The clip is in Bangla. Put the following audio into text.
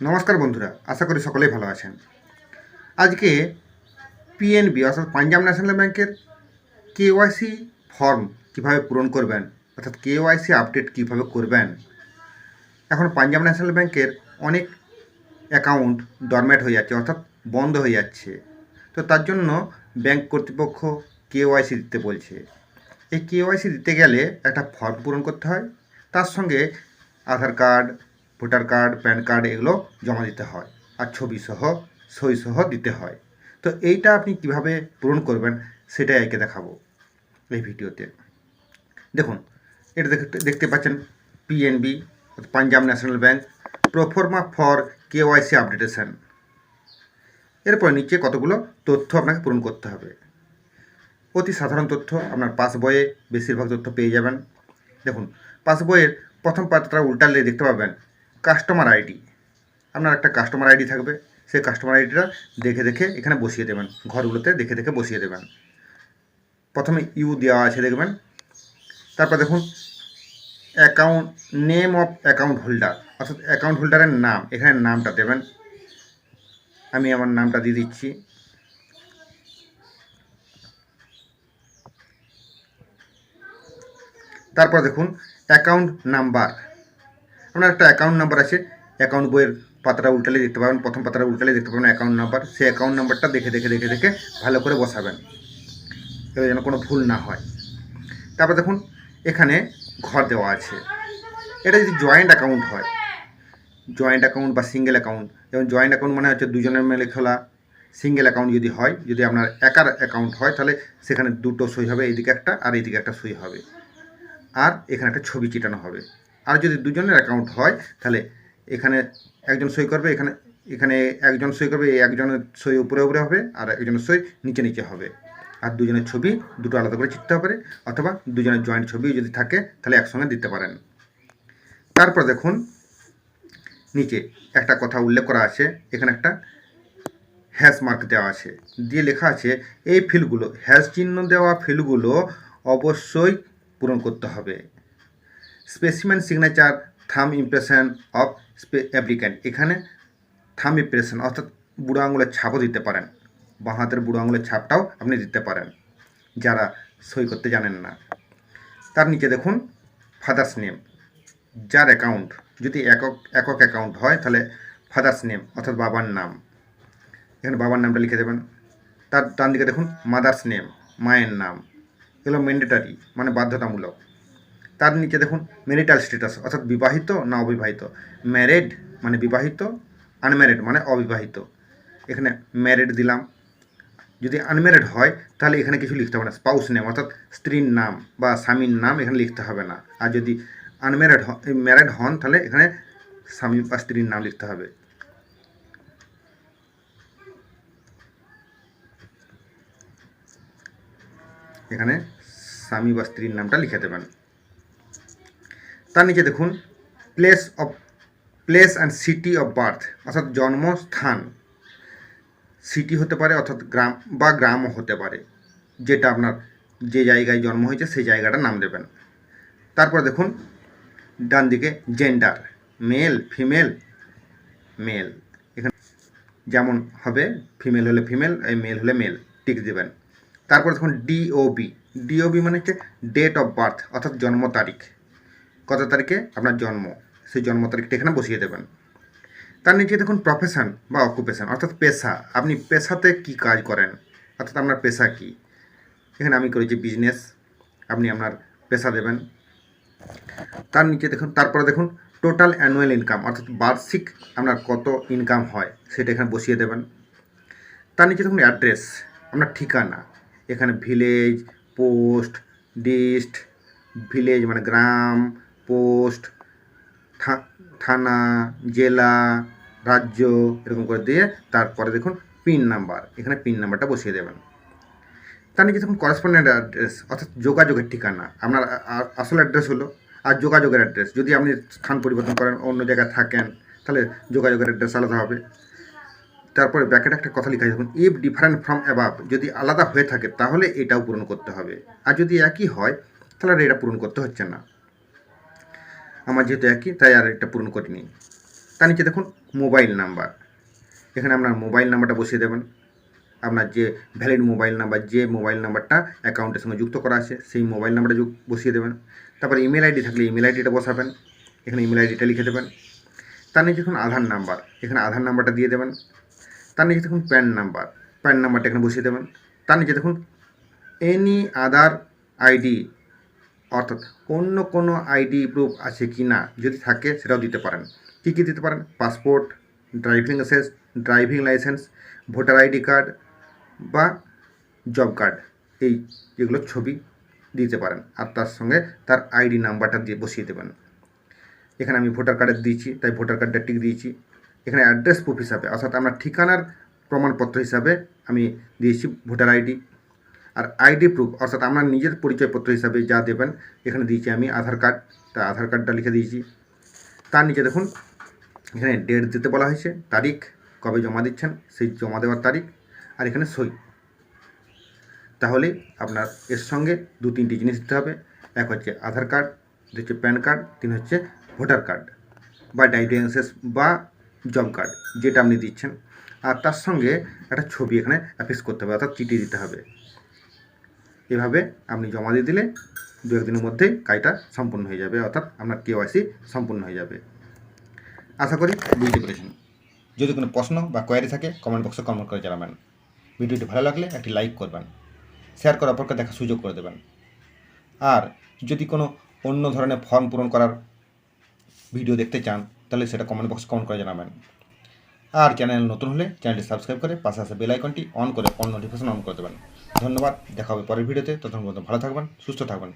নমস্কার বন্ধুরা, আশা করি সকলেই ভালো আছেন। আজকে পিএনবি অর্থাৎ পাঞ্জাব ন্যাশনাল ব্যাংকের কেওয়াইসি ফর্ম কিভাবে পূরণ করবেন, অর্থাৎ কেওয়াইসি আপডেট কিভাবে করবেন। এখন পাঞ্জাব ন্যাশনাল ব্যাংকের অনেক অ্যাকাউন্ট ডরম্যাট হয়ে যাচ্ছে, অর্থাৎ বন্ধ হয়ে যাচ্ছে। তো তার জন্য ব্যাংক কর্তৃপক্ষ কেওয়াইসি দিতে বলছে। এই কেওয়াইসি দিতে গেলে একটা ফর্ম পূরণ করতে হয়, তার সঙ্গে Aadhaar card, voter card, PAN card এগুলো জমা দিতে হয়, আর ছবি সহ সই সহ দিতে হয়। তো এইটা আপনি কিভাবে পূরণ করবেন সেটাই একে দেখাবো এই ভিডিওতে। দেখুন, এটা দেখতে পাচ্ছেন PNB Punjab national bank proforma for KYC updation. এরপর নিচে কতগুলো তথ্য আপনাকে পূরণ করতে হবে। অতি সাধারণ তথ্য, আপনার পাসবইয়ে বেশিরভাগ তথ্য পেয়ে যাবেন। দেখুন, পাসবইয়ের প্রথম পাতাটা উল্টালে দেখতে পাবেন কাস্টমার আইডি। আপনার একটা কাস্টমার আইডি থাকবে, সেই কাস্টমার আইডিটা দেখে দেখে এখানে বসিয়ে দেবেন, ঘরগুলোতে দেখে দেখে বসিয়ে দেবেন। প্রথমে ইউ দেওয়া আছে দেখবেন, তারপর দেখুন account name of account holder, অর্থাৎ অ্যাকাউন্ট হোল্ডারের নাম, এখানে নামটা দেবেন। আমি আমার নামটা দিয়ে দিচ্ছি। তারপর দেখুন অ্যাকাউন্ট নাম্বার, আপনার একটা অ্যাকাউন্ট নাম্বার আছে, অ্যাকাউন্ট বইয়ের পাতাটা উল্টালে দেখতে পাবেন, প্রথম পাতাটা উল্টালে দেখতে পাবেন অ্যাকাউন্ট নাম্বার। সেই অ্যাকাউন্ট নাম্বারটা দেখে দেখে দেখে দেখে ভালো করে বসাবেন, এবার যেন কোনো ভুল না হয়। তারপর দেখুন এখানে ঘর দেওয়া আছে। এটা যদি জয়েন্ট অ্যাকাউন্ট হয়, জয়েন্ট অ্যাকাউন্ট বা সিঙ্গেল অ্যাকাউন্ট, যেমন জয়েন্ট অ্যাকাউন্ট মানে হচ্ছে দুজনের মিলে খোলা। সিঙ্গেল অ্যাকাউন্ট যদি হয়, যদি আপনার একার অ্যাকাউন্ট হয়, তাহলে সেখানে দুটো সই হবে, এইদিকে একটা আর এইদিকে একটা সই হবে, আর এখানে একটা ছবি চিটানো হবে। আর যদি দুজনের অ্যাকাউন্ট হয়, তাহলে এখানে একজন সই করবে, এখানে এখানে একজন সই করবে, একজনের সই উপরে উপরে হবে আর একজনের সই নিচে নিচে হবে। আর দুজনের ছবি দুটো আলাদা করে চিটতে হবে, অথবা দুজনের জয়েন্ট ছবি যদি থাকে তাহলে একসঙ্গে দিতে পারেন। তারপর দেখুন নিচে একটা কথা উল্লেখ করা আছে, এখানে একটা হ্যাশ মার্ক দেওয়া আছে, দিয়ে লেখা আছে এই ফিল্ডগুলো, হ্যাশ চিহ্ন দেওয়া ফিল্ডগুলো অবশ্যই পূরণ করতে হবে। স্পেসিমেন সিগনেচার থাম ইমপ্রেশন অফ অ্যাপ্লিক্যান্ট, এখানে থাম ইমপ্রেশন অর্থাৎ বুড়ো আঙুলের ছাপও দিতে পারেন, বাঁ হাতের বুড়ো আঙুলের ছাপটাও আপনি দিতে পারেন যারা সই করতে জানেন না। তার নিচে দেখুন ফাদার্স নেম, যার অ্যাকাউন্ট যদি একক অ্যাকাউন্ট হয় তাহলে ফাদার্স নেম অর্থাৎ বাবার নাম, এখানে বাবার নামটা লিখে দেবেন। তার ডান দিকে দেখুন মাদার্স নেম, মায়ের নাম, এগুলো ম্যান্ডেটারি মানে বাধ্যতামূলক। তার নিচে দেখুন ম্যারিটাল স্ট্যাটাস অর্থাৎ বিবাহিত না অবিবাহিত, ম্যারিড মানে বিবাহিত, আনম্যারিড মানে অবিবাহিত, এখানে ম্যারিড দিলাম। যদি আনম্যারিড হয় তাহলে এখানে কিছু লিখতে হবে না, স্পাউস নেম অর্থাৎ স্ত্রীর নাম বা স্বামীর নাম এখানে লিখতে হবে না। আর যদি ম্যারিড হন তাহলে এখানে স্বামী বা স্ত্রীর নাম লিখতে হবে। এখানে স্বামী বা স্ত্রীর নামটা লিখে দেবেন। তার নিচে দেখুন place and city of birth অর্থাৎ জন্মস্থান, সিটি হতে পারে অর্থাৎ গ্রাম বা গ্রামও হতে পারে, যেটা আপনার যে জায়গায় জন্ম হয়েছে সেই জায়গাটার নাম দেবেন। তারপর দেখুন ডান দিকে জেন্ডার, মেল ফিমেল, মেল এখানে যেমন হবে, ফিমেল হলে ফিমেল, মেল হলে মেল টিক দেবেন। তারপর দেখুন ডিওবি মানে হচ্ছে ডেট অফ বার্থ অর্থাৎ জন্ম তারিখ, কত তারিখে আপনার জন্ম, সেই জন্ম তারিখটা এখানে বসিয়ে দেবেন। তার নিচে দেখুন প্রফেশন বা অকুপেশন অর্থাৎ পেশা, আপনি পেশাতে কি কাজ করেন অর্থাৎ আপনার পেশা কি, এখানে আমি করেছি বিজনেস, আপনি আপনার পেশা দেবেন। তার নিচে দেখুন, তারপরে দেখুন টোটাল অ্যানুয়াল ইনকাম অর্থাৎ বার্ষিক আপনার কত ইনকাম হয় সেটা এখানে বসিয়ে দেবেন। তার নিচে দেখুন অ্যাড্রেস, আপনার ঠিকানা, এখানে ভিলেজ, পোস্ট, ডিস্ট্রিক্ট, ভিলেজ মানে গ্রাম, পোস্ট থানা, জেলা, রাজ্য এরকম করে দিয়ে তারপরে দেখুন পিন নাম্বার, এখানে পিন নাম্বারটা বসিয়ে দেবেন। তার নিচে দেখুন করেসপন্ডেন্ট অ্যাড্রেস অর্থাৎ যোগাযোগের ঠিকানা, আপনার আসল অ্যাড্রেস হলো, আর যোগাযোগের অ্যাড্রেস যদি আপনি স্থান পরিবর্তন করেন অন্য জায়গায় থাকেন তাহলে যোগাযোগের অ্যাড্রেস আলাদা হবে। তারপরে ব্যাকেটে একটা কথা লেখা আছে দেখুন ইফ ডিফারেন্ট ফ্রম অ্যাবাভ, যদি আলাদা হয়ে থাকে তাহলে এটাও পূরণ করতে হবে, আর যদি একই হয় তাহলে এটা পূরণ করতে হচ্ছে না। আমার যেহেতু একই তাই আর এটা পূরণ করিনি। তার নিচে দেখুন মোবাইল নাম্বার, এখানে আপনার মোবাইল নাম্বারটা বসিয়ে দেবেন, আপনার যে ভ্যালিড মোবাইল নাম্বার, যে মোবাইল নাম্বারটা অ্যাকাউন্টের সঙ্গে যুক্ত করা আছে সেই মোবাইল নাম্বারটা বসিয়ে দেবেন। তারপর ইমেল আইডি থাকলে ইমেল আইডিটা বসাবেন, এখানে ইমেল আইডিটা লিখে দেবেন। তার নিচে দেখুন আধার নাম্বার, এখানে আধার নাম্বারটা দিয়ে দেবেন। তার নিচে দেখুন প্যান নাম্বার, প্যান নাম্বারটা এখানে বসিয়ে দেবেন। তার নিচে দেখুন এনি আদার আইডি, অর্থাৎ অন্য কোনো আইডি প্রুফ আছে কি না, যদি থাকে সেটাও দিতে পারেন। কী কী দিতে পারেন? Passport, driving licence, voter ID card বা জব কার্ড, এই যেগুলো ছবি দিতে পারেন। আর তার সঙ্গে তার আইডি নাম্বারটা দিয়ে বসিয়ে দেবেন। এখানে আমি ভোটার কার্ডের দিয়েছি, তাই ভোটার কার্ডটা টিক দিয়েছি। এখানে অ্যাড্রেস প্রুফ হিসাবে, অর্থাৎ আপনার ঠিকানার প্রমাণপত্র হিসাবে আমি দিয়েছি ভোটার আইডি। আর আইডি প্রুফ, অর্থাৎ আপনার নিজের পরিচয়পত্র হিসাবে যা দেবেন, এখানে দিয়েছি আমি আধার কার্ড, তা আধার কার্ডটা লিখে দিয়েছি। তার নিচে দেখুন এখানে ডেট দিতে বলা হয়েছে, তারিখ, কবে জমা দিচ্ছেন সেই জমা দেওয়ার তারিখ, আর এখানে সই। তাহলে আপনার এর সঙ্গে 2-3টি জিনিস দিতে হবে। এক হচ্ছে আধার কার্ড, 2 হচ্ছে প্যান কার্ড, 3 হচ্ছে ভোটার কার্ড বা ড্রাইভিং লাইসেন্স বা জব কার্ড, যেটা আপনি দিচ্ছেন। আর তার সঙ্গে একটা ছবি এখানে অ্যাফিক্স করতে হবে, অর্থাৎ চিঠি দিতে হবে। এভাবে আপনি জমা দিয়ে দিলে 2-1 দিনের মধ্যেই কাজটা সম্পূর্ণ হয়ে যাবে, অর্থাৎ আপনার কেওয়াইসি সম্পূর্ণ হয়ে যাবে। আশা করি বুঝতে পেরেছেন। যদি কোনো প্রশ্ন বা কোয়ারি থাকে কমেন্ট বক্সে কমেন্ট করে জানাবেন। ভিডিওটি ভালো লাগলে একটি লাইক করবেন, শেয়ার করে অপরকে দেখার সুযোগ করে দেবেন। আর যদি কোনো অন্য ধরনের ফর্ম পূরণ করার ভিডিও দেখতে চান তাহলে সেটা কমেন্ট বক্সে কমেন্ট করে জানাবেন। আর চ্যানেল নতুন হলে চ্যানেলটি সাবস্ক্রাইব করে পাশে আসা বেল আইকনটি অন করে অল নোটিফিকেশন অন করে দেবেন। ধন্যবাদ, দেখা হবে পরের ভিডিওতে। ততক্ষণ পর্যন্ত ভালো থাকবেন, সুস্থ থাকবেন।